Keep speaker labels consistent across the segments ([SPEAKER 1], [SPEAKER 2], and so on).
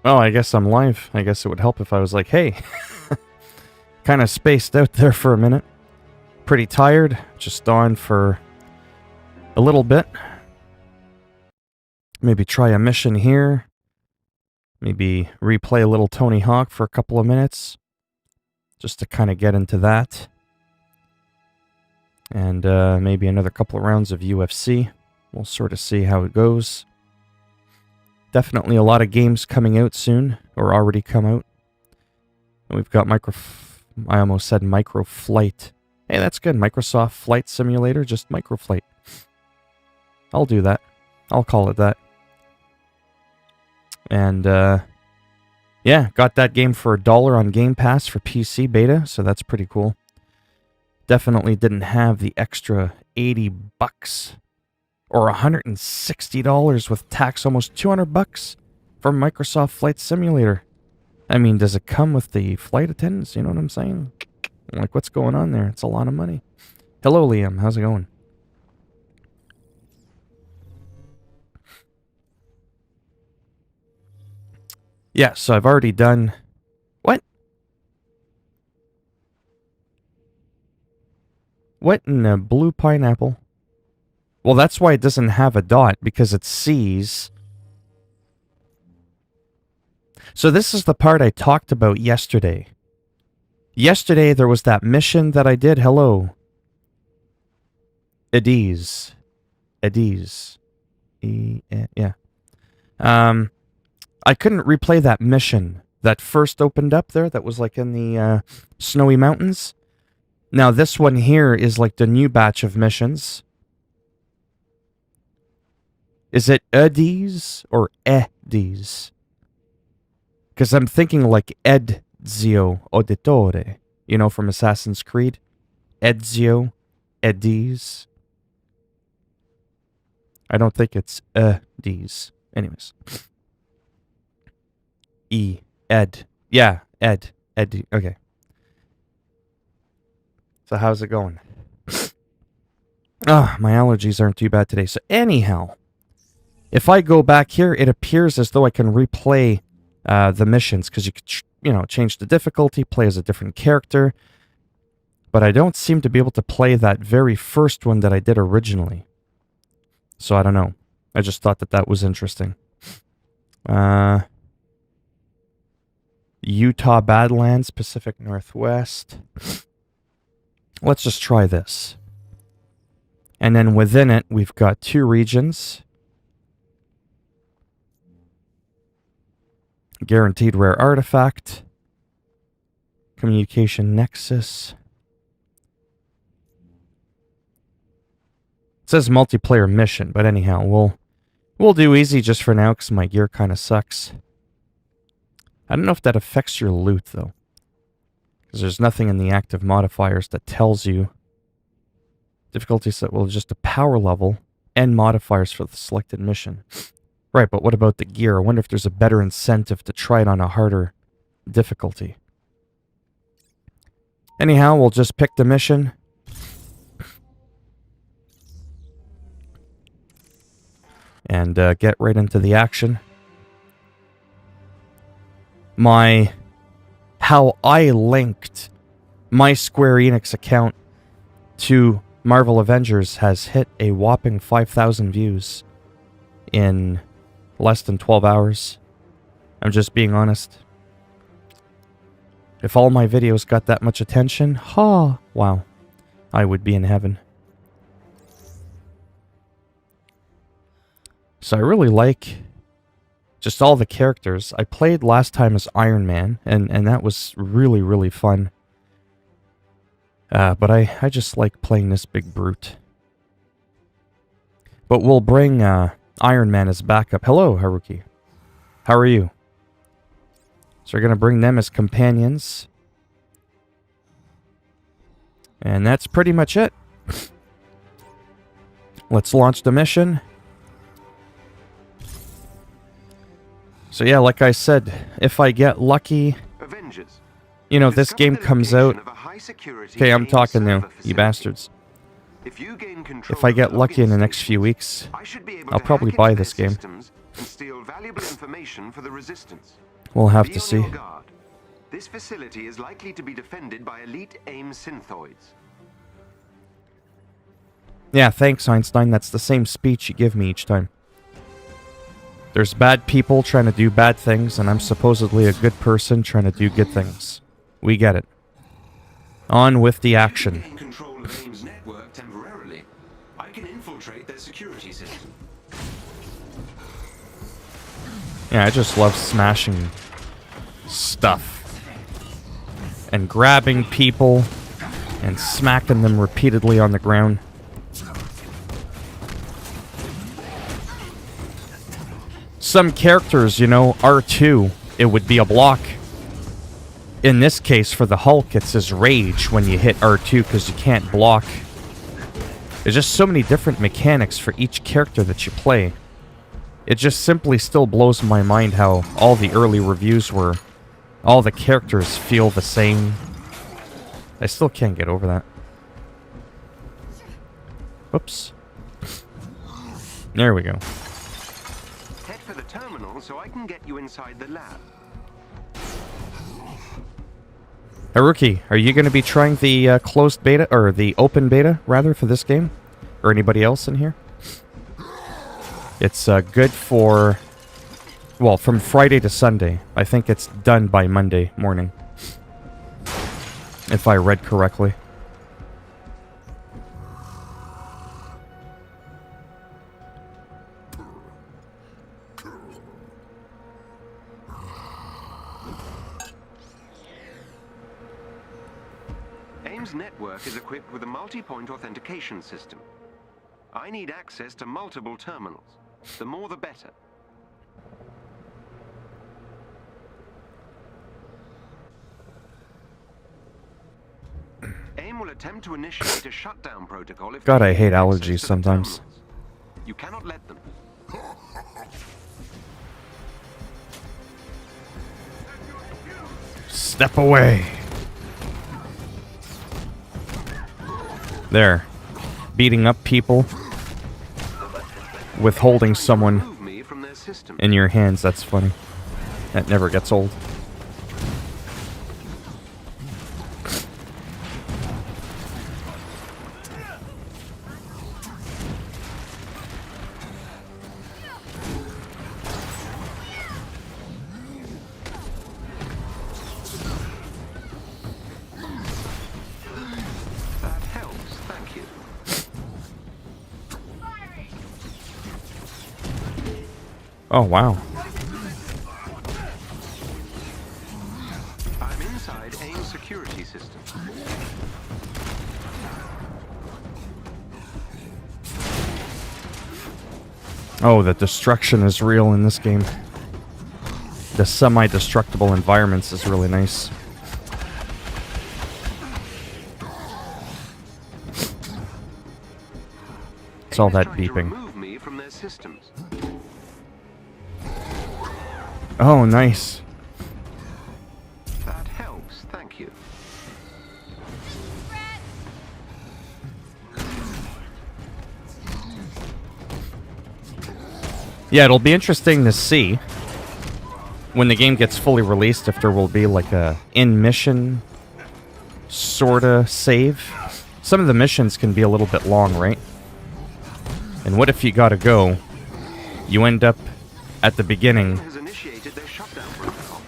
[SPEAKER 1] Oh, I guess I'm live. I guess it would help if I was like, hey, kind of spaced out there for a minute. Pretty tired. Just on for a little bit. Maybe try a mission here. Maybe replay a little Tony Hawk for a couple of minutes. Just to kind of get into that. And maybe another couple of rounds of UFC. We'll sort of see how it goes. Definitely a lot of games coming out soon, or already come out. And we've got I almost said Microflight. Hey, that's good. Microsoft Flight Simulator, just Microflight. I'll do that. I'll call it that. And, yeah, got that game for $1 on Game Pass for PC beta, so that's pretty cool. Definitely didn't have the extra $80 or $160 with tax, almost $200 for Microsoft Flight Simulator. I mean, does it come with the flight attendants? You know what I'm saying? Like, what's going on there? It's a lot of money. Hello, Liam. How's it going? Yeah, so I've already done... What? What in a blue pineapple? Well, that's why it doesn't have a dot, because it sees... So this is the part I talked about yesterday. Yesterday, there was that mission that I did. Hello. Ediz. Yeah. I couldn't replay that mission that first opened up there that was like in the snowy mountains. Now this one here is like the new batch of missions. Is it Ediz or Ediz? Because I'm thinking like Ezio Auditore, you know, from Assassin's Creed. Ezio, Ediz. I don't think it's Ediz. Anyways. Ed. Yeah, Ed. Okay. So how's it going? My allergies aren't too bad today. So anyhow, if I go back here, it appears as though I can replay the missions, because you could, change the difficulty, play as a different character. But I don't seem to be able to play that very first one that I did originally. So I don't know. I just thought that was interesting. Utah Badlands, Pacific Northwest. Let's just try this. And then within it, we've got 2 regions. Guaranteed rare artifact. Communication nexus. It says multiplayer mission, but anyhow, we'll do easy just for now because my gear kind of sucks. I don't know if that affects your loot, though. Because there's nothing in the active modifiers that tells you. Difficulty set, well, just a power level and modifiers for the selected mission. Right, but what about the gear? I wonder if there's a better incentive to try it on a harder difficulty. Anyhow, we'll just pick the mission. And get right into the action. How I linked my Square Enix account to Marvel Avengers has hit a whopping 5,000 views in less than 12 hours. I'm just being honest. If all my videos got that much attention, wow, I would be in heaven. So I really like just all the characters. I played last time as Iron Man, and that was really, really fun. But I just like playing this big brute. But we'll bring Iron Man as backup. Hello, Haruki. How are you? So we're going to bring them as companions. And that's pretty much it. Let's launch the mission. So yeah, like I said, if I get lucky,
[SPEAKER 2] Avengers.
[SPEAKER 1] This game comes out. Okay, I'm talking now, you bastards. If I get lucky in the next few weeks, I'll probably buy this game.
[SPEAKER 2] And steal valuable information for the Resistance.
[SPEAKER 1] We'll have
[SPEAKER 2] Be
[SPEAKER 1] to
[SPEAKER 2] on
[SPEAKER 1] see.
[SPEAKER 2] your guard. This facility is likely to be defended by elite AIM synthoids.
[SPEAKER 1] Yeah, thanks, Einstein. That's the same speech you give me each time. There's bad people trying to do bad things, and I'm supposedly a good person trying to do good things. We get it. On with the action.
[SPEAKER 2] If you gain control of AIM's network temporarily, I can infiltrate their security system.
[SPEAKER 1] Yeah, I just love smashing stuff. And grabbing people and smacking them repeatedly on the ground. Some characters, you know, R2, it would be a block. In this case, for the Hulk, it's his rage when you hit R2 because you can't block. There's just so many different mechanics for each character that you play. It just simply still blows my mind how all the early reviews were. All the characters feel the same. I still can't get over that. Oops. There we go.
[SPEAKER 2] Head for the terminal so I can get you inside the lab.
[SPEAKER 1] Haruki, are you going to be trying the closed beta, or the open beta, rather, for this game? Or anybody else in here? It's good for, well, from Friday to Sunday. I think it's done by Monday morning. If I read correctly.
[SPEAKER 2] AIM's network is equipped with a multi-point authentication system. I need access to multiple terminals. The more the better. AIM will attempt to initiate a shutdown protocol if
[SPEAKER 1] God,
[SPEAKER 2] they
[SPEAKER 1] I hate
[SPEAKER 2] gain access
[SPEAKER 1] allergies
[SPEAKER 2] to the
[SPEAKER 1] sometimes.
[SPEAKER 2] terminals. You cannot let them.
[SPEAKER 1] Step away. There. Beating up people. Withholding someone
[SPEAKER 2] Remove me from their system.
[SPEAKER 1] in your hands, that's funny. That never gets old.
[SPEAKER 2] That helps, thank you.
[SPEAKER 1] Oh, wow.
[SPEAKER 2] I'm inside AIM security system.
[SPEAKER 1] Oh, the destruction is real in this game. The semi-destructible environments is really nice. It's all that
[SPEAKER 2] Trying to
[SPEAKER 1] beeping.
[SPEAKER 2] remove me from their systems.
[SPEAKER 1] Oh, nice.
[SPEAKER 2] That helps, thank you.
[SPEAKER 1] Yeah, it'll be interesting to see when the game gets fully released if there will be like a in-mission sorta save. Some of the missions can be a little bit long, right? And what if you gotta go? You end up at the beginning
[SPEAKER 2] Has initiated their shutdown protocol.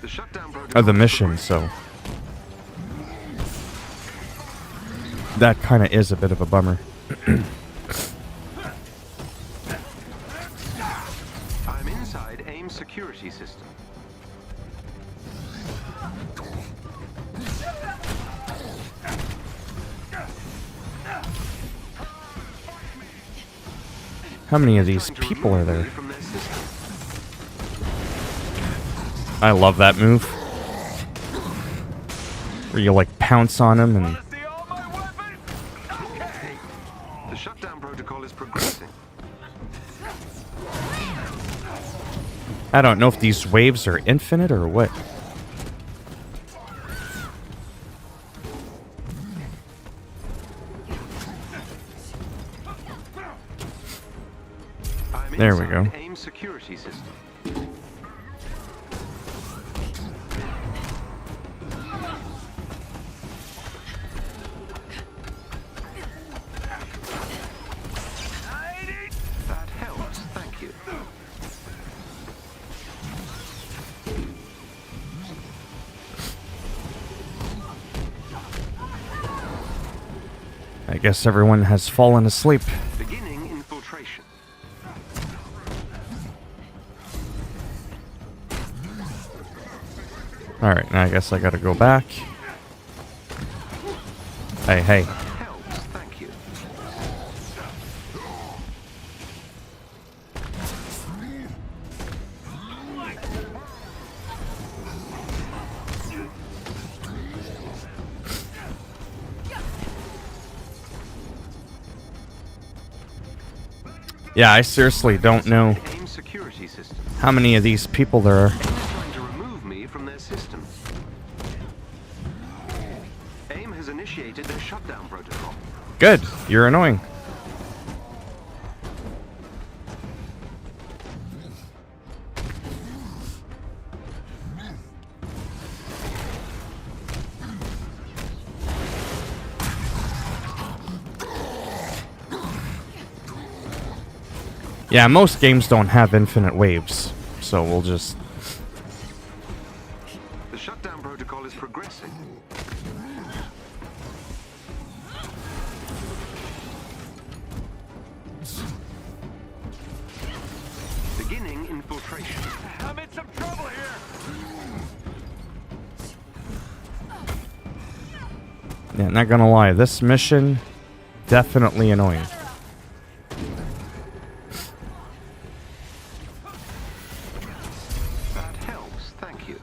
[SPEAKER 2] The shutdown protocol
[SPEAKER 1] of the
[SPEAKER 2] is
[SPEAKER 1] mission,
[SPEAKER 2] progressing.
[SPEAKER 1] so that kind of is a bit of a bummer.
[SPEAKER 2] I'm inside AIM security system.
[SPEAKER 1] How many of these
[SPEAKER 2] Trying to
[SPEAKER 1] people are
[SPEAKER 2] remove me
[SPEAKER 1] there?
[SPEAKER 2] from their system.
[SPEAKER 1] I love that move. Where you like pounce on them and
[SPEAKER 2] The shutdown protocol is progressing.
[SPEAKER 1] I don't know if these waves are infinite or what.
[SPEAKER 2] I'm
[SPEAKER 1] There we
[SPEAKER 2] inside
[SPEAKER 1] go.
[SPEAKER 2] AIM security system.
[SPEAKER 1] I guess everyone has fallen asleep.
[SPEAKER 2] Beginning infiltration.
[SPEAKER 1] Alright, now I guess I gotta go back. Hey, hey.
[SPEAKER 2] Helps, thank you.
[SPEAKER 1] Yeah, I seriously don't know
[SPEAKER 2] AIM security system.
[SPEAKER 1] how many of these people there are.
[SPEAKER 2] Trying to remove me from their system. AIM has initiated their shutdown protocol.
[SPEAKER 1] Good, you're annoying. Yeah, most games don't have infinite waves, so we'll just...
[SPEAKER 2] The shutdown protocol is progressing. Beginning infiltration. I'm in some trouble here.
[SPEAKER 1] Yeah, not gonna lie, this mission, definitely annoying.
[SPEAKER 2] That helps, thank you.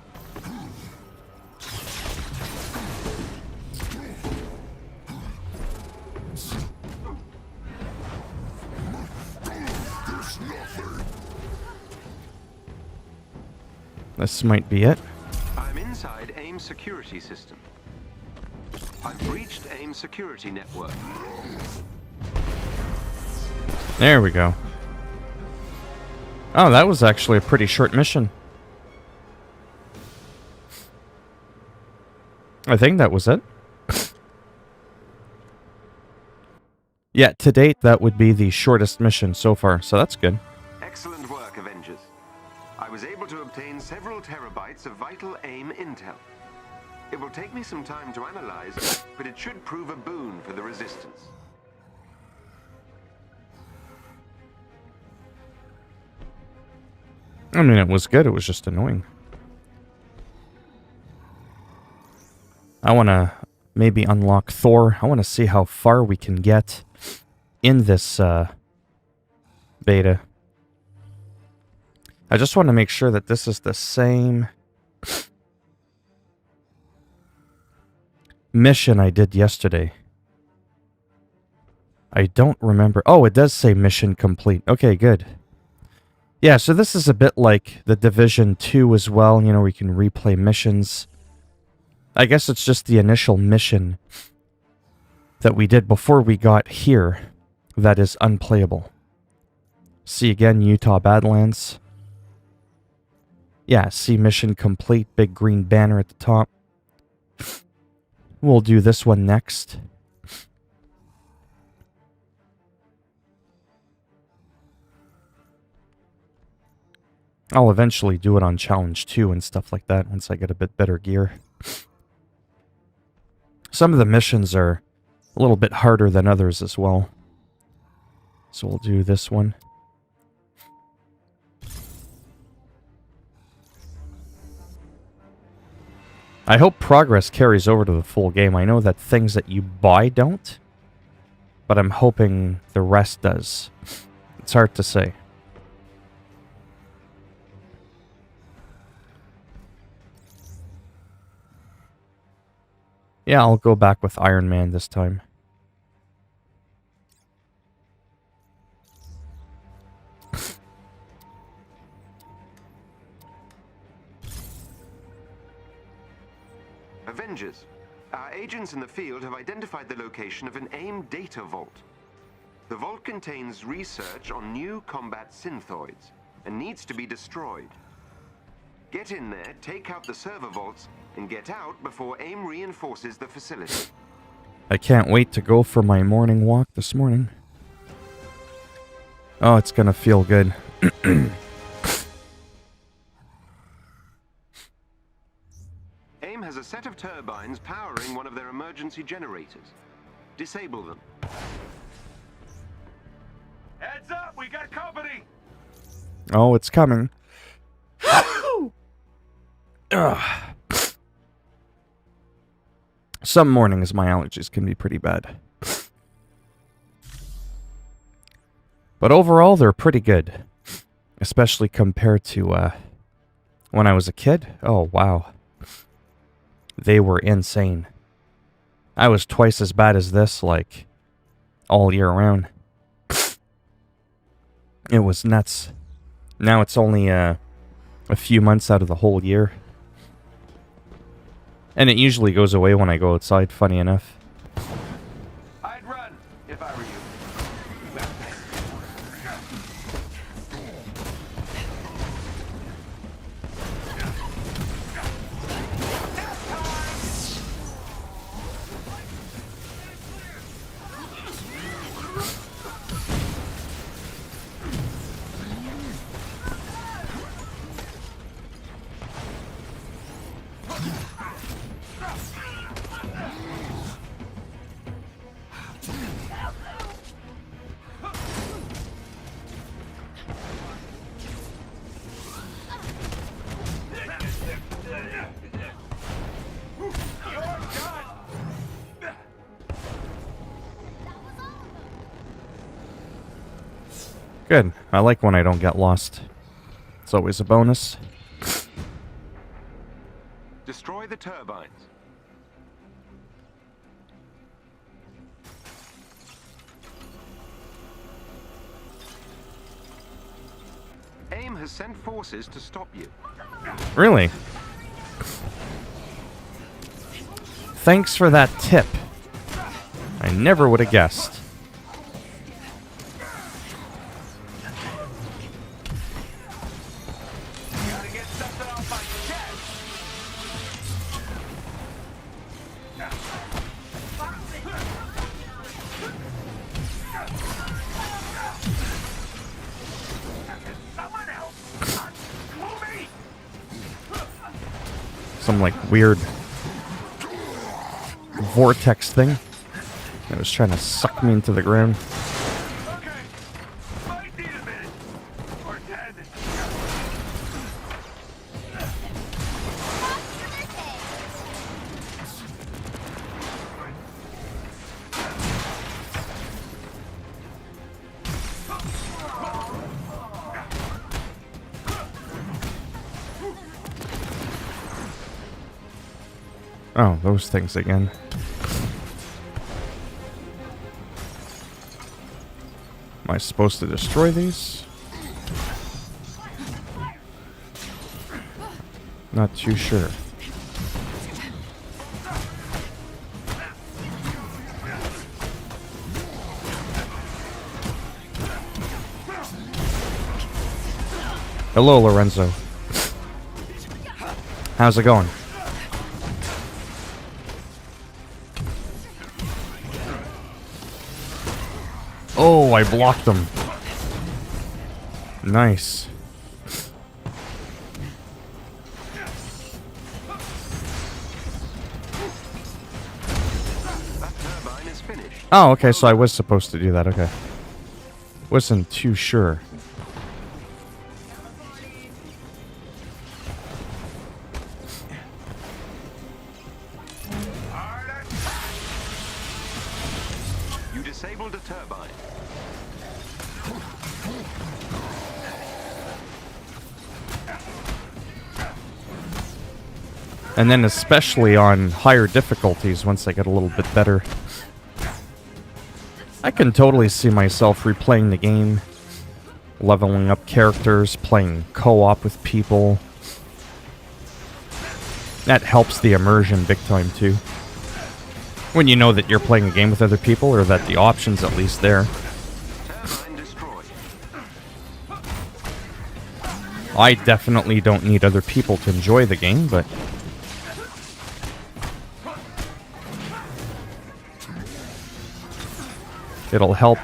[SPEAKER 1] This might be it.
[SPEAKER 2] I'm inside AIM security system. I've breached AIM security network.
[SPEAKER 1] There we go. Oh, that was actually a pretty short mission. I think that was it. Yeah, to date, that would be the shortest mission so far, so that's good.
[SPEAKER 2] Excellent work, Avengers. I was able to obtain several terabytes of vital AIM intel. It will take me some time to analyze, but it should prove a boon for the Resistance.
[SPEAKER 1] I mean, it was good, it was just annoying. I want to maybe unlock Thor. I want to see how far we can get in this beta. I just want to make sure that this is the same mission I did yesterday. I don't remember. Oh, it does say mission complete. Okay, good. Yeah, so this is a bit like the Division 2 as well. You know, we can replay missions. I guess it's just the initial mission that we did before we got here that is unplayable. See again, Utah Badlands. Yeah, see mission complete, big green banner at the top. We'll do this one next. I'll eventually do it on Challenge 2 and stuff like that once I get a bit better gear. Some of the missions are a little bit harder than others as well. So we'll do this one. I hope progress carries over to the full game. I know that things that you buy don't, but I'm hoping the rest does. It's hard to say. Yeah, I'll go back with Iron Man this time.
[SPEAKER 2] Avengers, our agents in the field have identified the location of an AIM data vault. The vault contains research on new combat synthoids and needs to be destroyed. Get in there, take out the server vaults, and get out before AIM reinforces the facility.
[SPEAKER 1] I can't wait to go for my morning walk this morning. Oh, it's gonna feel good.
[SPEAKER 2] AIM has a set of turbines powering one of their emergency generators. Disable them.
[SPEAKER 3] Heads up, we got company.
[SPEAKER 1] Oh, it's coming. Ugh. Some mornings my allergies can be pretty bad. But overall, they're pretty good. Especially compared to when I was a kid. Oh, wow. They were insane. I was twice as bad as this, like, all year round. It was nuts. Now it's only a few months out of the whole year. And it usually goes away when I go outside, funny enough.
[SPEAKER 3] I'd run if I were you.
[SPEAKER 1] Good. I like when I don't get lost. It's always a bonus.
[SPEAKER 2] Destroy the turbines. AIM has sent forces to stop you.
[SPEAKER 1] Really? Thanks for that tip. I never would have guessed.
[SPEAKER 3] Gotta get something off my chest. Someone else. Move me.
[SPEAKER 1] Some like weird vortex thing. It was trying to suck me into the ground.
[SPEAKER 3] Okay. Might need a minute. Or 10.
[SPEAKER 1] Oh, those things again. Am I supposed to destroy these? Not too sure. Hello, Lorenzo. How's it going? Oh, I blocked them. Nice.
[SPEAKER 2] That turbine is finished.
[SPEAKER 1] Oh, okay, so I was supposed to do that, okay. Wasn't too sure.
[SPEAKER 2] You disabled a turbine.
[SPEAKER 1] And then especially on higher difficulties once I get a little bit better. I can totally see myself replaying the game, leveling up characters, playing co-op with people. That helps the immersion big time too. When you know that you're playing a game with other people, or that the option's at least there.
[SPEAKER 2] Turbine destroyed.
[SPEAKER 1] I definitely don't need other people to enjoy the game, but it'll help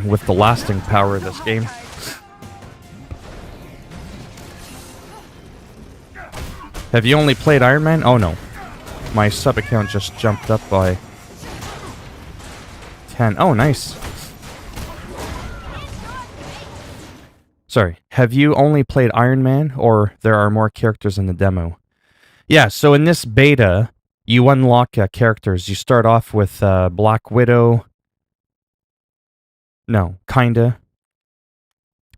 [SPEAKER 1] with the lasting power of this game. Have you only played Iron Man? Oh no. My sub account just jumped up by 10. Oh, nice. Sorry. Have you only played Iron Man, or there are more characters in the demo? Yeah, so in this beta, you unlock characters. You start off with Black Widow. No, kinda.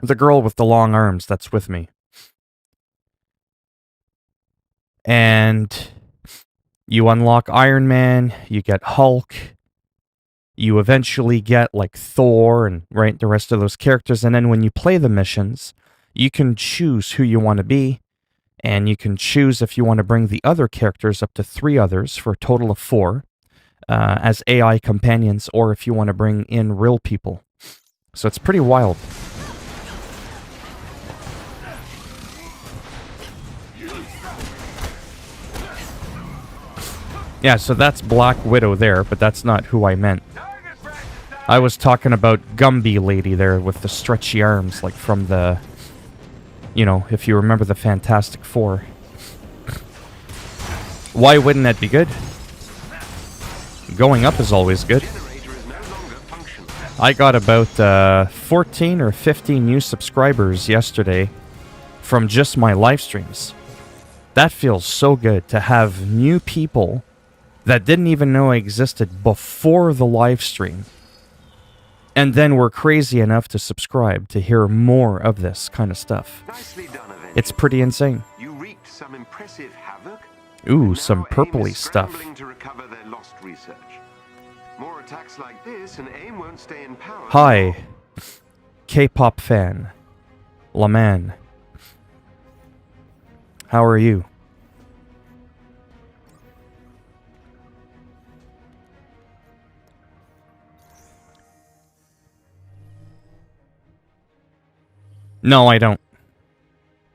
[SPEAKER 1] The girl with the long arms that's with me. And you unlock Iron Man, you get Hulk, you eventually get like Thor and right the rest of those characters, and then when you play the missions, you can choose who you want to be, and you can choose if you want to bring the other characters up to 3 others for a total of 4 as AI companions, or if you want to bring in real people. So it's pretty wild. Yeah, so that's Black Widow there, but that's not who I meant. I was talking about Gumby Lady there with the stretchy arms, like from the... You know, if you remember the Fantastic Four. Why wouldn't that be good? Going up is always good. I got about 14 or 15 new subscribers yesterday from just my live streams. That feels so good to have new people that didn't even know I existed before the live stream, and then were crazy enough to subscribe to hear more of this kind of stuff.
[SPEAKER 2] Nicely done, Avengers.
[SPEAKER 1] It's pretty insane.
[SPEAKER 2] You wreaked some impressive havoc.
[SPEAKER 1] Ooh, some
[SPEAKER 2] Now AIM
[SPEAKER 1] purpley
[SPEAKER 2] is
[SPEAKER 1] stuff.
[SPEAKER 2] scrambling to recover their lost research. More attacks like this, and AIM won't stay in power.
[SPEAKER 1] Hi, K-pop fan, Laman. How are you? No, I don't.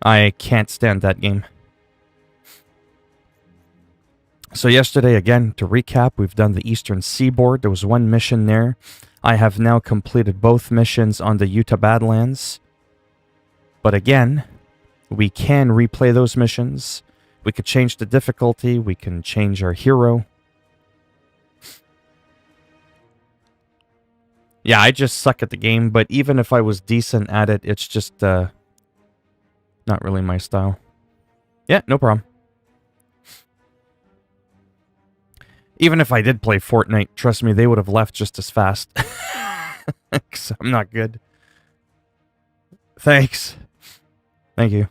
[SPEAKER 1] I can't stand that game. So yesterday, again, to recap, we've done the Eastern Seaboard. There was one mission there. I have now completed both missions on the Utah Badlands. But again, we can replay those missions. We could change the difficulty. We can change our hero. Yeah, I just suck at the game, but even if I was decent at it, it's just, not really my style. Yeah, no problem. Even if I did play Fortnite, trust me, they would have left just as fast. 'Cause I'm not good. Thanks. Thank you.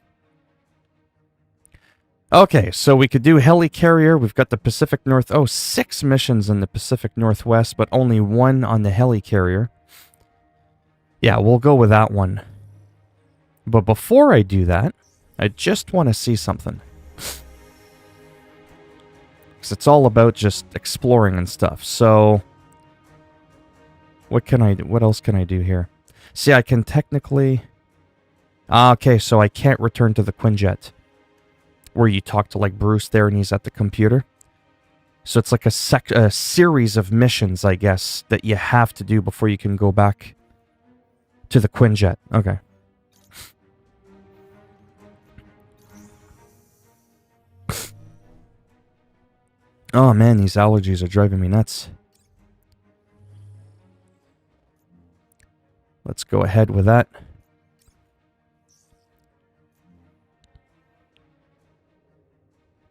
[SPEAKER 1] Okay, so we could do Helicarrier. We've got the Pacific North... Oh, 6 missions in the Pacific Northwest, but only 1 on the Helicarrier. Yeah, we'll go with that one. But before I do that, I just want to see something. Because it's all about just exploring and stuff. So, what can I do? What else can I do here? See, I can technically... okay, so I can't return to the Quinjet, where you talk to like Bruce there and he's at the computer. So it's like a series of missions, I guess, that you have to do before you can go back to the Quinjet. Okay. Oh man, these allergies are driving me nuts. Let's go ahead with that.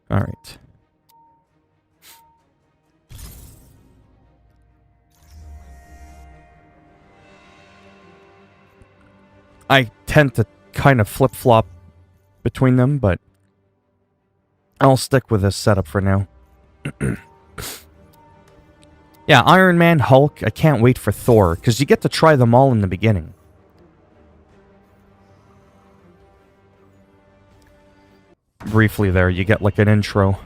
[SPEAKER 1] All right. I tend to kind of flip-flop between them, but I'll stick with this setup for now. Yeah, Iron Man, Hulk, I can't wait for Thor, because you get to try them all in the beginning. Briefly there, you get like an intro.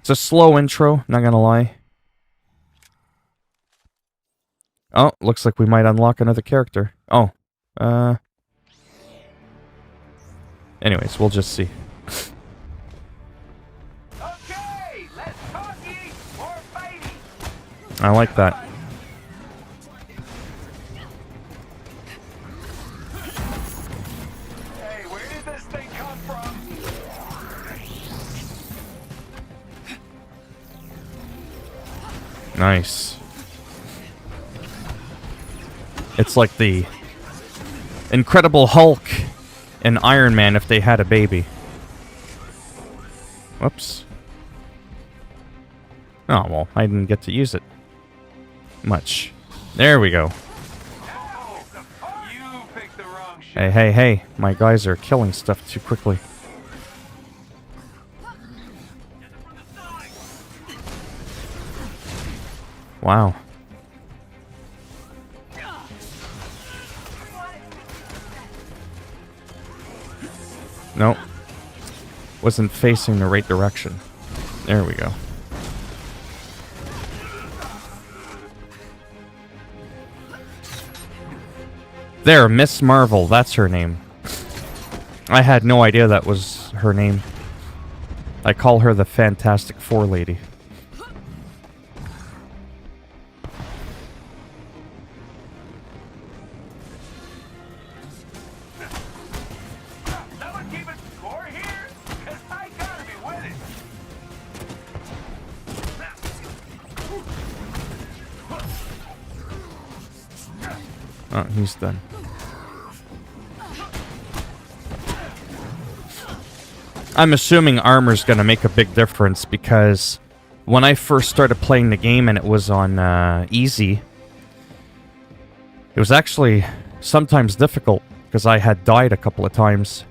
[SPEAKER 1] It's a slow intro, not gonna lie. Oh, looks like we might unlock another character. Oh, anyways, we'll just see.
[SPEAKER 3] Okay, let's talkie or fighty.
[SPEAKER 1] I like that.
[SPEAKER 3] Hey, where did this thing come from?
[SPEAKER 1] Nice. It's like the Incredible Hulk and Iron Man if they had a baby. Whoops. Oh, well, I didn't get to use it much. There we go.
[SPEAKER 3] You picked the wrong shit.
[SPEAKER 1] Hey, hey, hey. My guys are killing stuff too quickly. Wow. Nope. Wasn't facing the right direction. There we go. There, Miss Marvel, that's her name. I had no idea that was her name. I call her the Fantastic Four lady.
[SPEAKER 3] Someone keeping score here? 'Cause I gotta be winning.
[SPEAKER 1] Oh, he's done. I'm assuming armor's gonna make a big difference because when I first started playing the game and it was on easy, it was actually sometimes difficult because I had died a couple of times.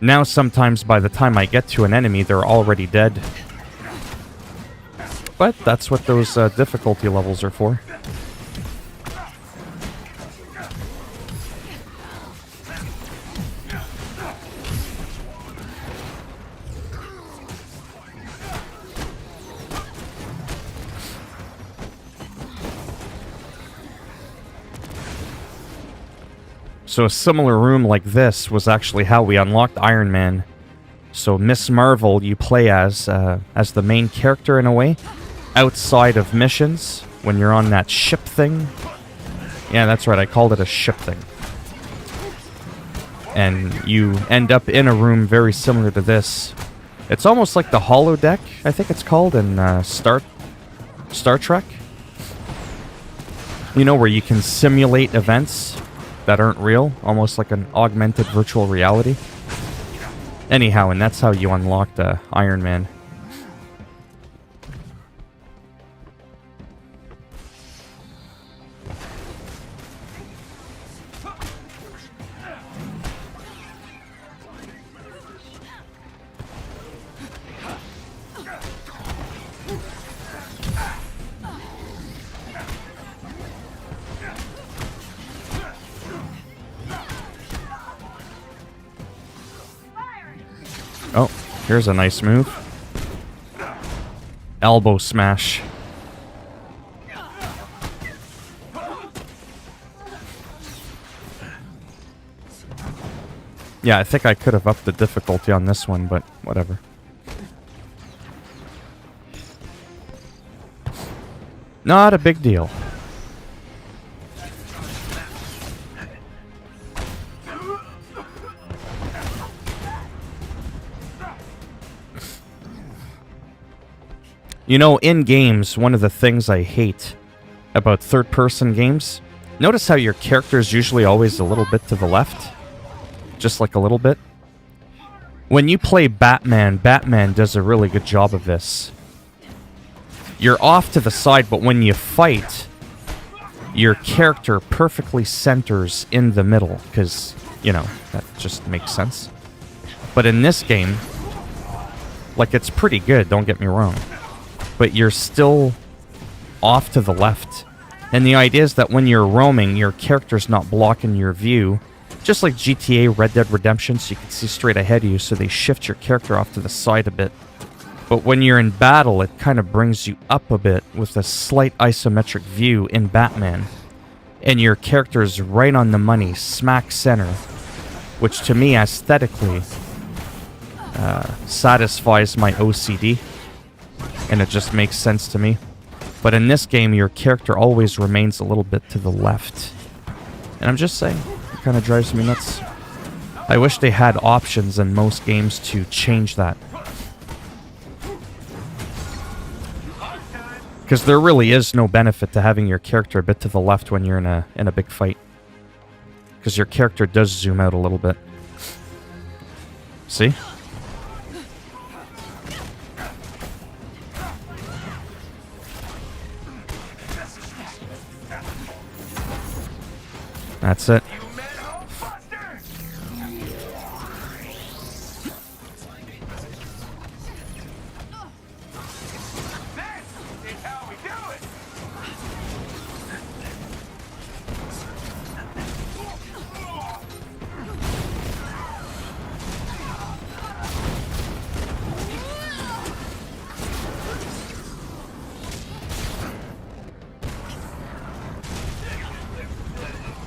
[SPEAKER 1] Now sometimes by the time I get to an enemy, they're already dead. But that's what those difficulty levels are for. So a similar room like this was actually how we unlocked Iron Man. So Miss Marvel you play as the main character in a way, outside of missions, when you're on that ship thing. Yeah, that's right, I called it a ship thing. And you end up in a room very similar to this. It's almost like the holodeck, I think it's called, in Star Trek. You know, where you can simulate events that aren't real, almost like an augmented virtual reality. Anyhow, and that's how you unlocked Iron Man. Oh, here's a nice move. Elbow smash. Yeah, I think I could have upped the difficulty on this one, but whatever. Not a big deal. You know, in games, one of the things I hate about third-person games, notice how your character is usually always a little bit to the left? Just like a little bit? When you play Batman, Batman does a really good job of this. You're off to the side, but when you fight, your character perfectly centers in the middle, because, you know, that just makes sense. But in this game, like, it's pretty good, don't get me wrong. But you're still off to the left. And the idea is that when you're roaming, your character's not blocking your view. Just like GTA Red Dead Redemption, so you can see straight ahead of you, so they shift your character off to the side a bit. But when you're in battle, it kind of brings you up a bit with a slight isometric view in Batman. And your character's right on the money, smack center. Which to me, aesthetically, satisfies my OCD. And it just makes sense to me. But in this game, your character always remains a little bit to the left. And I'm just saying, it kind of drives me nuts. I wish they had options in most games to change that. Because there really is no benefit to having your character a bit to the left when you're in a big fight. Because your character does zoom out a little bit. See? That's it.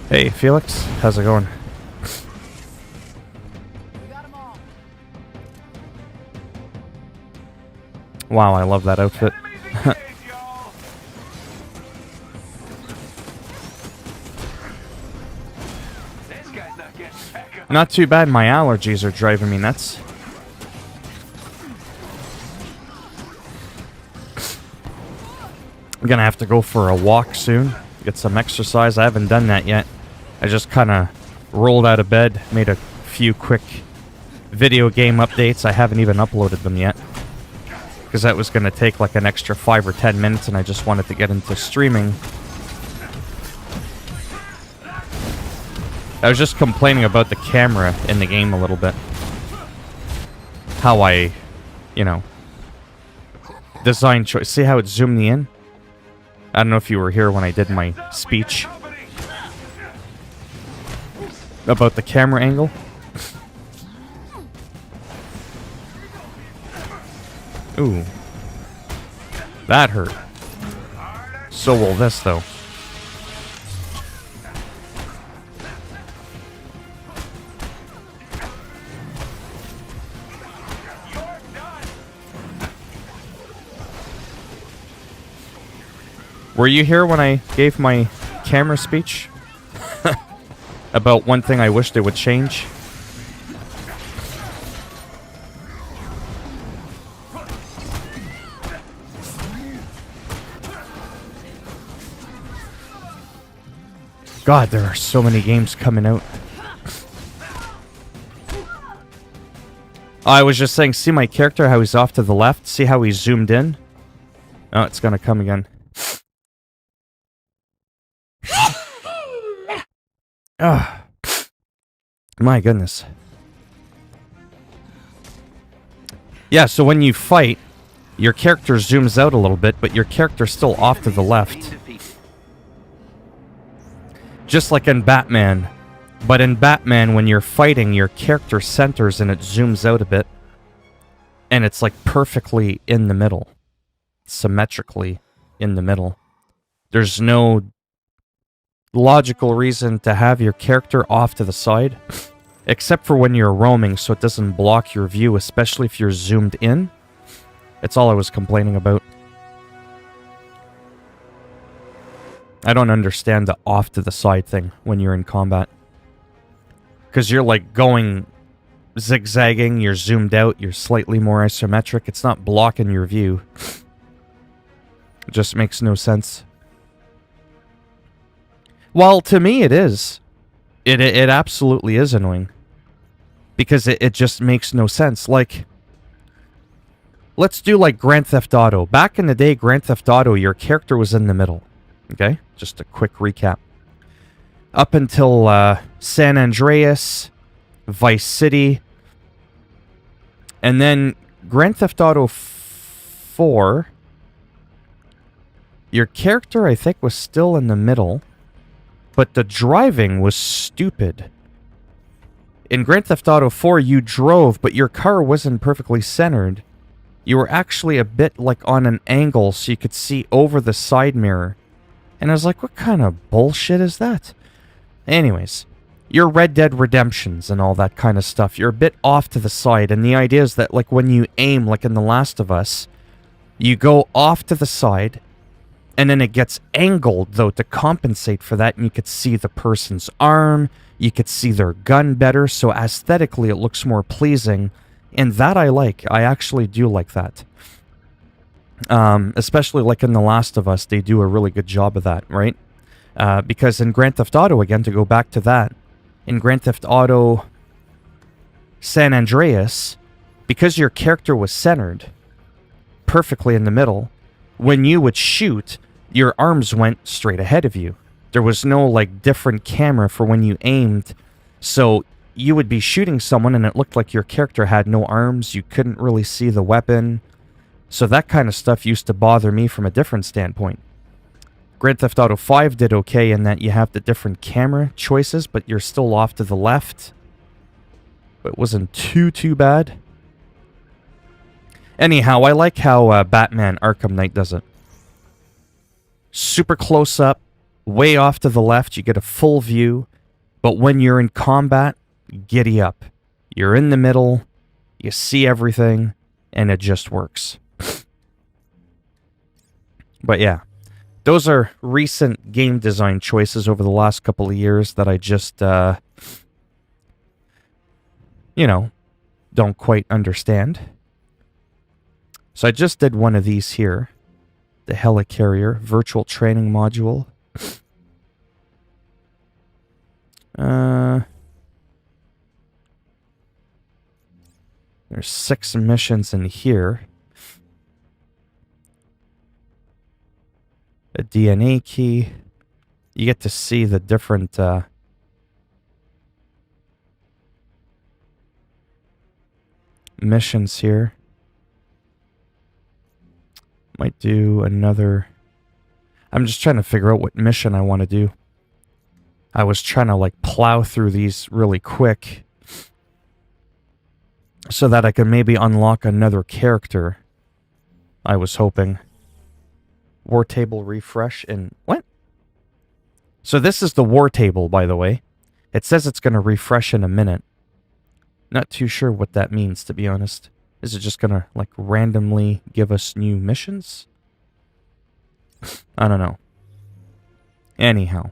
[SPEAKER 1] Hey, Felix. How's it going? Wow, I love that outfit. Not too bad. My allergies are driving me nuts. I'm gonna have to go for a walk soon. Get some exercise. I haven't done that yet. I just kind of rolled out of bed, made a few quick video game updates. I haven't even uploaded them yet. Because that was going to take like an extra 5 or 10 minutes, and I just wanted to get into streaming. I was just complaining about the camera in the game a little bit. How I, you know, design choice. See how it zoomed me in? I don't know if you were here when I did my speech about the camera angle. Ooh. That hurt. So will this, though. Were you here when I gave my camera speech? About one thing I wish they would change? God, there are so many games coming out. I was just saying, see my character, how he's off to the left? See how he's zoomed in? Oh, it's gonna come again. Ah, my goodness. Yeah, so when you fight, your character zooms out a little bit, but your character's still off to the left. Just like in Batman. But in Batman, when you're fighting, your character centers and it zooms out a bit. And it's like perfectly in the middle. Symmetrically in the middle. There's no logical reason to have your character off to the side. Except for when you're roaming, so it doesn't block your view, especially if you're zoomed in. That's all I was complaining about. I don't understand the off to the side thing when you're in combat. Because you're like going zigzagging, you're zoomed out, you're slightly more isometric. It's not blocking your view. It just makes no sense. Well, to me it is. It absolutely is annoying. Because it just makes no sense. Like, let's do like Grand Theft Auto. Back in the day, Grand Theft Auto, your character was in the middle. Okay? Just a quick recap. Up until San Andreas, Vice City, and then Grand Theft Auto 4, your character, I think, was still in the middle, but the driving was stupid. In Grand Theft Auto 4, you drove, but your car wasn't perfectly centered. You were actually a bit like on an angle so you could see over the side mirror. And I was like, what kind of bullshit is that? Anyways, your Red Dead Redemptions and all that kind of stuff, you're a bit off to the side, and the idea is that, like, when you aim, like in The Last of Us, you go off to the side, and then it gets angled, though, to compensate for that, and you could see the person's arm, you could see their gun better, so aesthetically it looks more pleasing, and that I like. I actually do like that. Especially like in The Last of Us, they do a really good job of that, right? Because in Grand Theft Auto, again, to go back to that, in Grand Theft Auto San Andreas, because your character was centered perfectly in the middle, when you would shoot, your arms went straight ahead of you. There was no, like, different camera for when you aimed, so you would be shooting someone and it looked like your character had no arms, you couldn't really see the weapon. So that kind of stuff used to bother me from a different standpoint. Grand Theft Auto 5 did okay in that you have the different camera choices, but you're still off to the left. But it wasn't too bad. Anyhow, I like how Batman Arkham Knight does it. Super close up, way off to the left, you get a full view. But when you're in combat, giddy up. You're in the middle, you see everything, and it just works. But yeah, those are recent game design choices over the last couple of years that I just, you know, don't quite understand. So I just did one of these here. The Helicarrier Virtual Training Module. There's 6 missions in here. A DNA key. You get to see the different missions here. Might do another... I'm just trying to figure out what mission I want to do. I was trying to, like, plow through these really quick so that I could maybe unlock another character. I was hoping. War table refresh and... What? So this is the war table, by the way. It says it's going to refresh in a minute. Not too sure what that means, to be honest. Is it just going to, like, randomly give us new missions? I don't know. Anyhow.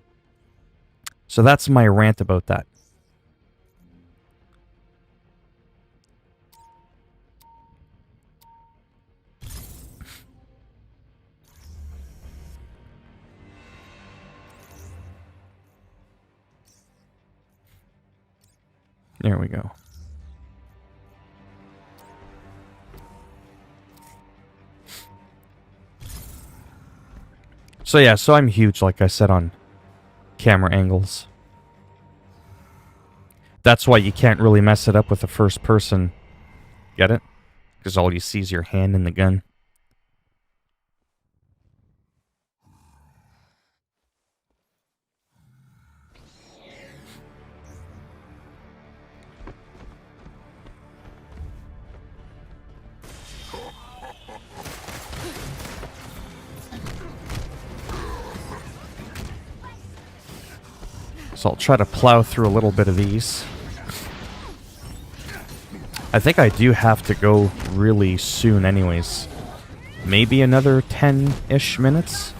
[SPEAKER 1] So that's my rant about that. There we go. So yeah, so I'm huge, like I said, on camera angles. That's why you can't really mess it up with the first person. Get it? Because all you see is your hand in the gun. So I'll try to plow through a little bit of these. I think I do have to go really soon anyways. Maybe another 10-ish minutes?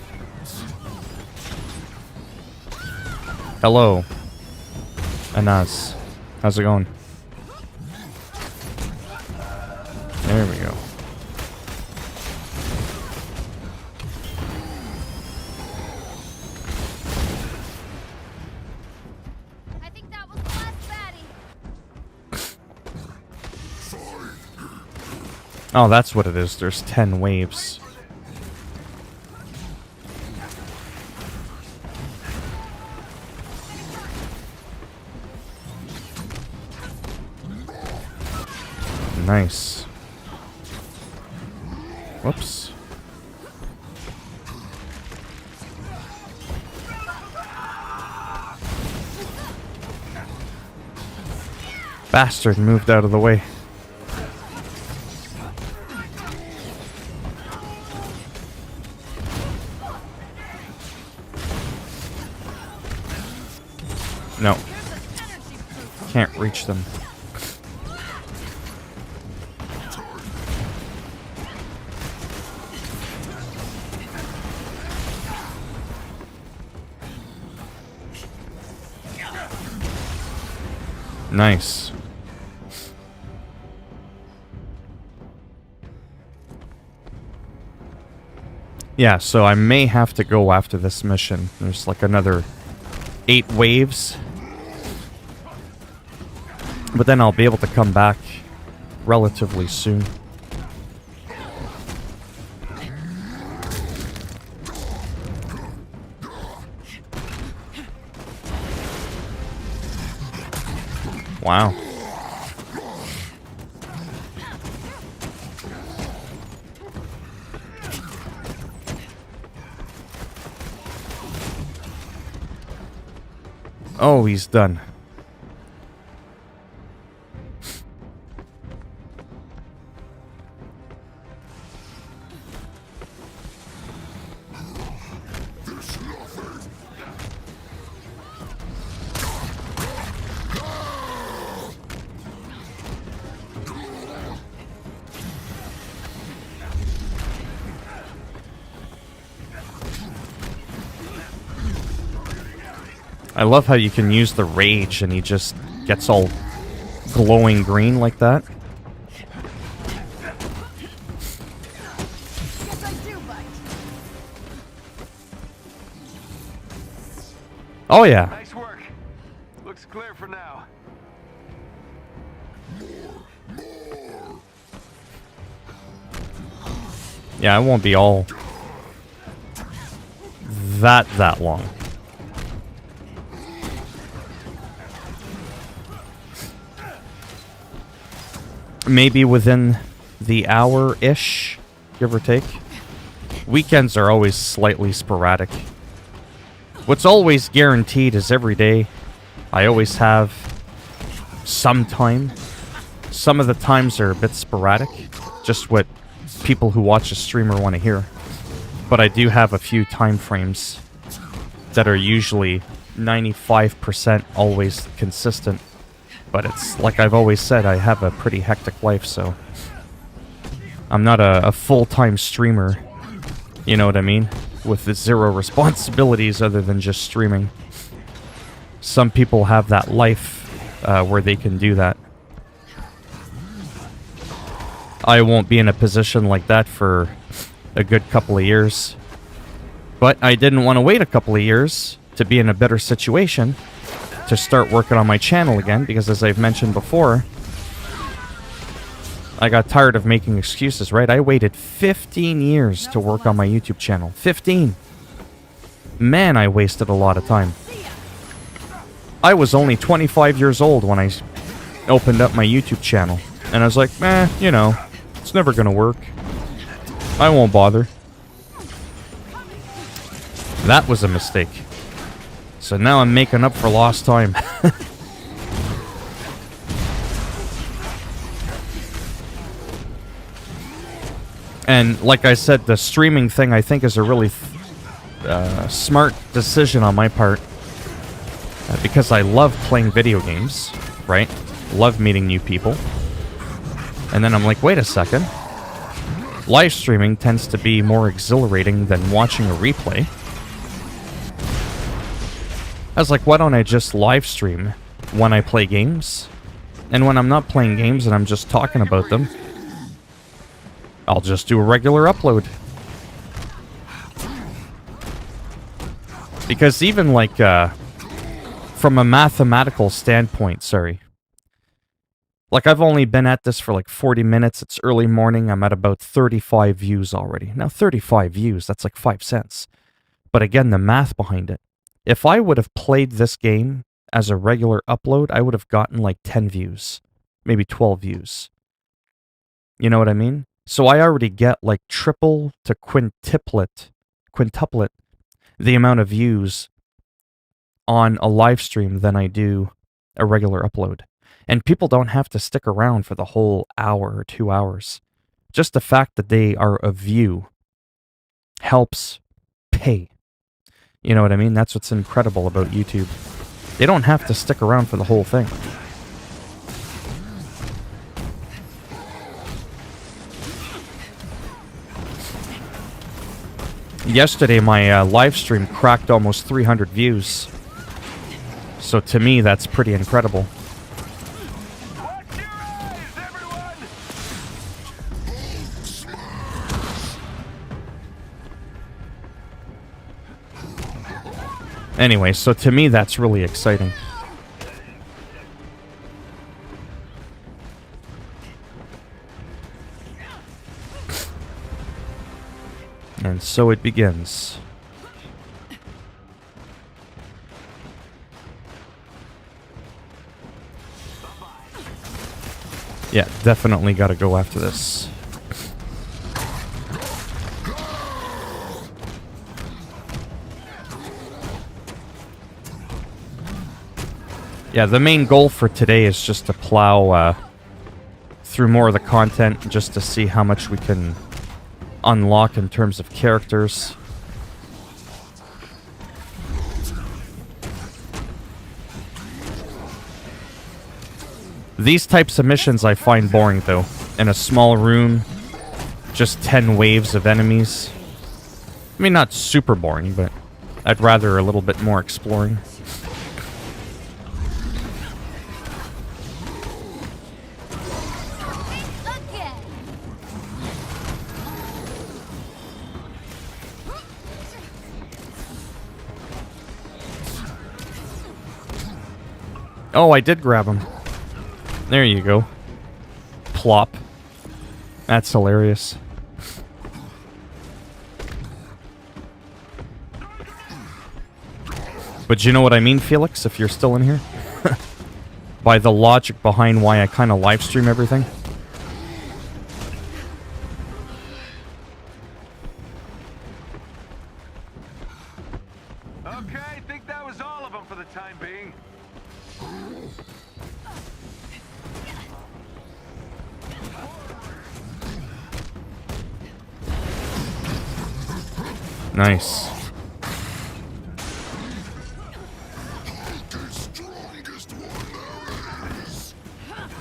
[SPEAKER 1] Hello. Anas. How's it going? There we go. Oh, that's what it is. There's 10 waves. Nice. Whoops. Bastard moved out of the way. No. Can't reach them. Nice. Yeah, so I may have to go after this mission. There's like another 8 waves. But then I'll be able to come back relatively soon. Wow. Oh, he's done. I love how you can use the rage and he just gets all glowing green like that.
[SPEAKER 4] Guess I do bite.
[SPEAKER 1] Oh yeah.
[SPEAKER 3] Nice work. Looks clear for now.
[SPEAKER 1] Yeah, it won't be all that long. Maybe within the hour-ish, give or take. Weekends are always slightly sporadic. What's always guaranteed is every day I always have some time. Some of the times are a bit sporadic, just what people who watch a streamer want to hear. But I do have a few time frames that are usually 95% always consistent. But it's like I've always said, I have a pretty hectic life, so I'm not a full-time streamer, you know what I mean? With the 0 responsibilities other than just streaming. Some people have that life where they can do that. I won't be in a position like that for a good couple of years. But I didn't want to wait a couple of years to be in a better situation to start working on my channel again, because as I've mentioned before, I got tired of making excuses, right? I waited 15 years to work on my YouTube channel. 15! Man, I wasted a lot of time. I was only 25 years old when I opened up my YouTube channel. And I was like, you know, it's never gonna work. I won't bother. That was a mistake. So now I'm making up for lost time. And like I said, the streaming thing I think is a really smart decision on my part. Because I love playing video games, right? Love meeting new people. And then I'm like, wait a second. Live streaming tends to be more exhilarating than watching a replay. I was like, why don't I just live stream when I play games? And when I'm not playing games and I'm just talking about them, I'll just do a regular upload. Because even like, from a mathematical standpoint, like I've only been at this for like 40 minutes, it's early morning, I'm at about 35 views already. Now 35 views, that's like 5 cents. But again, the math behind it. If I would have played this game as a regular upload, I would have gotten like 10 views, maybe 12 views. You know what I mean? So I already get like triple to quintuplet the amount of views on a live stream than I do a regular upload. And people don't have to stick around for the whole hour or 2 hours. Just the fact that they are a view helps pay. You know what I mean? That's what's incredible about YouTube. They don't have to stick around for the whole thing. Yesterday, my live stream cracked almost 300 views. So to me, that's pretty incredible.
[SPEAKER 3] Watch your eyes, everyone!
[SPEAKER 1] Anyway, so to me, that's really exciting. And so it begins. Yeah, definitely gotta go after this. Yeah, the main goal for today is just to plow through more of the content, just to see how much we can unlock in terms of characters. These types of missions I find boring, though. In a small room, just 10 waves of enemies. I mean, not super boring, but I'd rather a little bit more exploring. Oh, I did grab him. There you go. Plop. That's hilarious. But you know what I mean, Felix, if you're still in here? By the logic behind why I kind of live stream everything.
[SPEAKER 3] Okay, I think that was all of them for the time being.
[SPEAKER 1] Nice.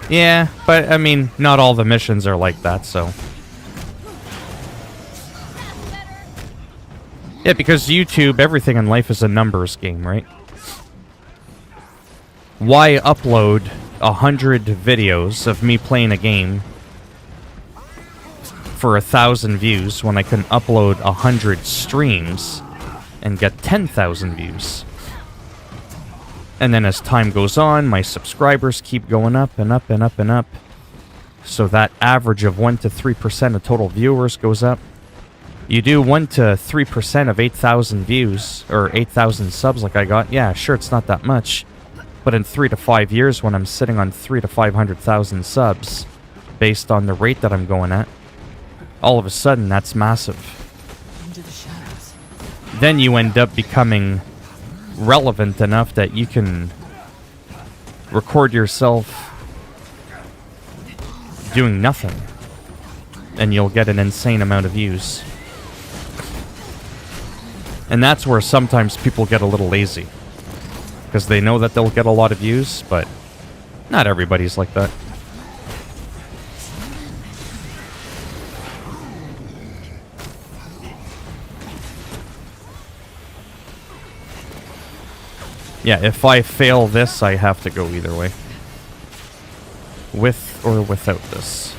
[SPEAKER 1] Yeah, but I mean, not all the missions are like that, so. Yeah, because YouTube, everything in life is a numbers game, right? Why upload 100 videos of me playing a game for 1,000 views when I can upload 100 streams and get 10,000 views? And then as time goes on, my subscribers keep going up and up and up and up. So that average of 1 to 3% of total viewers goes up. You do 1 to 3% of 8,000 views, or 8,000 subs like I got, yeah, sure, it's not that much. But in 3 to 5 years, when I'm sitting on 300 to 500,000 subs, based on the rate that I'm going at, all of a sudden, that's massive.
[SPEAKER 4] Into the shadows.
[SPEAKER 1] Then you end up becoming relevant enough that you can record yourself doing nothing, and you'll get an insane amount of views. And that's where sometimes people get a little lazy, because they know that they'll get a lot of views, but not everybody's like that. Yeah, if I fail this, I have to go either way. With or without this.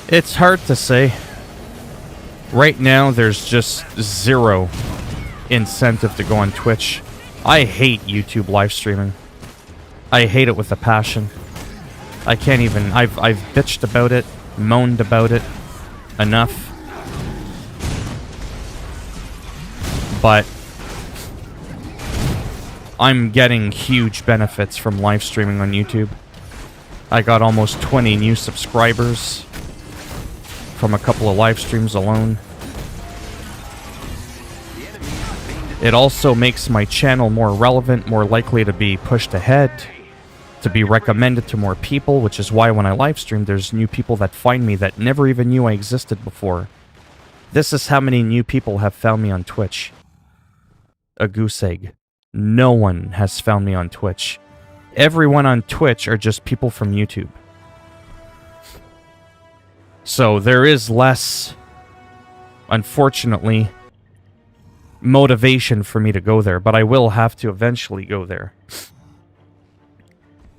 [SPEAKER 1] It's hard to say. Right now, there's just zero incentive to go on Twitch. I hate YouTube live streaming. I hate it with a passion. I can't even... I've bitched about it, moaned about it enough. But I'm getting huge benefits from live streaming on YouTube. I got almost 20 new subscribers from a couple of live streams alone. It also makes my channel more relevant, more likely to be pushed ahead, to be recommended to more people, which is why when I live stream, there's new people that find me that never even knew I existed before. This is how many new people have found me on Twitch. A goose egg. No one has found me on Twitch. Everyone on Twitch are just people from YouTube. So there is less, unfortunately, motivation for me to go there, but I will have to eventually go there.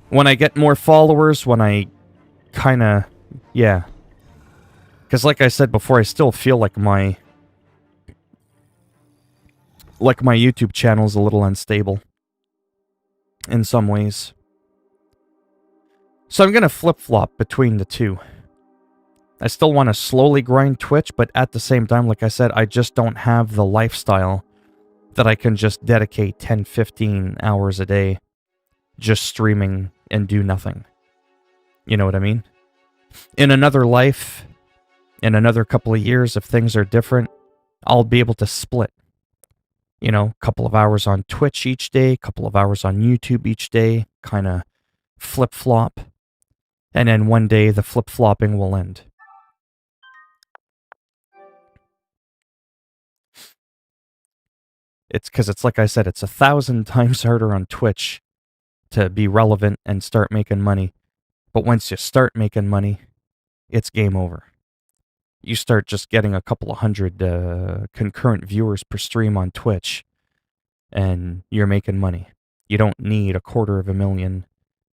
[SPEAKER 1] When I get more followers, when I kind of Yeah. Because like I said before, I still feel like my YouTube channel is a little unstable in some ways. So I'm going to flip-flop between the two. I still want to slowly grind Twitch, but at the same time, like I said, I just don't have the lifestyle that I can just dedicate 10, 15 hours a day just streaming and do nothing. You know what I mean? In another life, in another couple of years, if things are different, I'll be able to split. You know, a couple of hours on Twitch each day, a couple of hours on YouTube each day, kind of flip-flop. And then one day the flip-flopping will end. It's because it's like I said, it's 1,000 times harder on Twitch to be relevant and start making money. But once you start making money, it's game over. You start just getting a couple of hundred concurrent viewers per stream on Twitch, and you're making money. You don't need 250,000,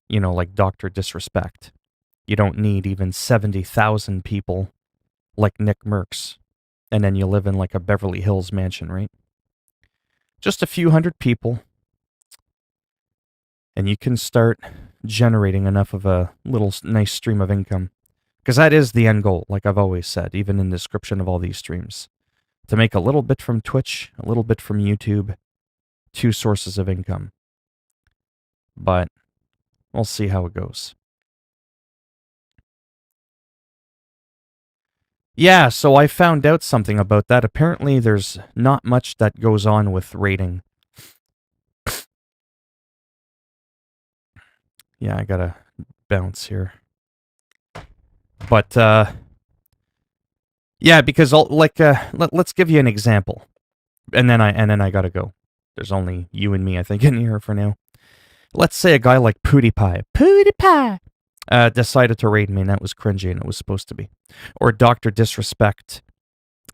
[SPEAKER 1] you know, like Dr. Disrespect. You don't need even 70,000 people like Nick Merckx, and then you live in like a Beverly Hills mansion, right? Just a few hundred people, and you can start generating enough of a little nice stream of income. Because that is the end goal, like I've always said, even in the description of all these streams. To make a little bit from Twitch, a little bit from YouTube, 2 sources of income. But we'll see how it goes. Yeah, so I found out something about that. Apparently there's not much that goes on with rating. Yeah, I gotta bounce here. But, yeah, because let's give you an example. And then I gotta go. There's only you and me, I think, in here for now. Let's say a guy like PewDiePie decided to raid me, and that was cringy, and it was supposed to be. Or Dr. Disrespect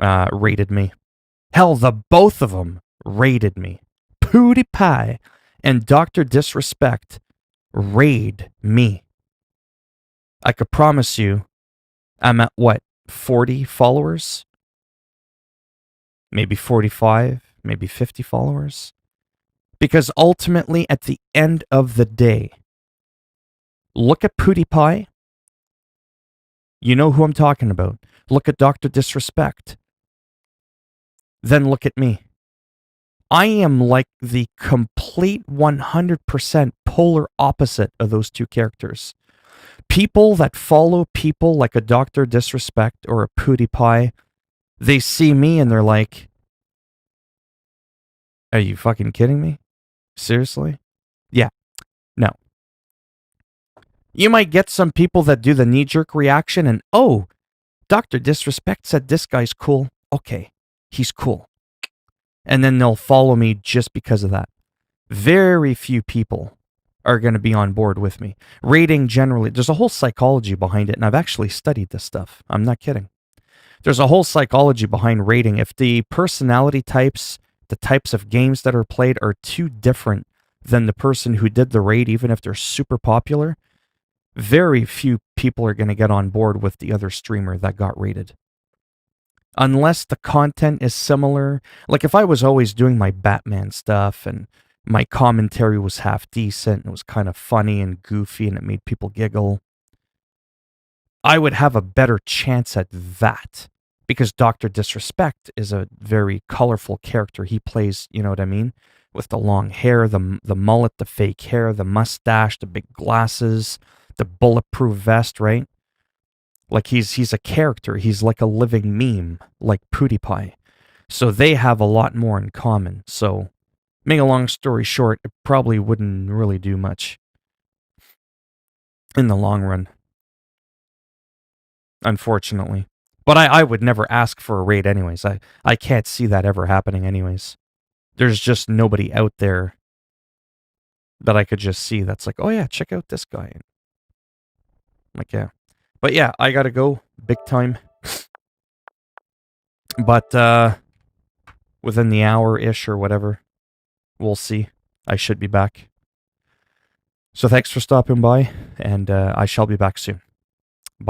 [SPEAKER 1] raided me. Hell, the both of them raided me. PewDiePie and Dr. Disrespect raid me. I could promise you, I'm at what, 40 followers? Maybe 45, maybe 50 followers? Because ultimately, at the end of the day, look at PewDiePie. You know who I'm talking about. Look at Dr. Disrespect. Then look at me. I am like the complete 100% polar opposite of those two characters. People that follow people like a Dr. Disrespect or a PewDiePie, they see me and they're like, are you fucking kidding me? Seriously? Yeah. No. You might get some people that do the knee-jerk reaction and, oh, Dr. Disrespect said this guy's cool. Okay, he's cool. And then they'll follow me just because of that. Very few people are going to be on board with me. Rating generally, there's a whole psychology behind it, and I've actually studied this stuff. I'm not kidding. There's a whole psychology behind rating. If the personality types, the types of games that are played are too different than the person who did the raid, even if they're super popular, very few people are going to get on board with the other streamer that got raided. Unless the content is similar. Like if I was always doing my Batman stuff and my commentary was half decent and it was kind of funny and goofy and it made people giggle, I would have a better chance at that. Because Dr. Disrespect is a very colorful character. He plays, you know what I mean? With the long hair, the mullet, the fake hair, the mustache, the big glasses, the bulletproof vest, right? Like he's a character. He's like a living meme, like PewDiePie. So they have a lot more in common. So, make a long story short, it probably wouldn't really do much in the long run. Unfortunately. But I would never ask for a raid anyways. I can't see that ever happening anyways. There's just nobody out there that I could just see that's like, oh yeah, check out this guy. Like, yeah. But yeah, I gotta go big time. But within the hour-ish or whatever, we'll see. I should be back. So thanks for stopping by, and I shall be back soon.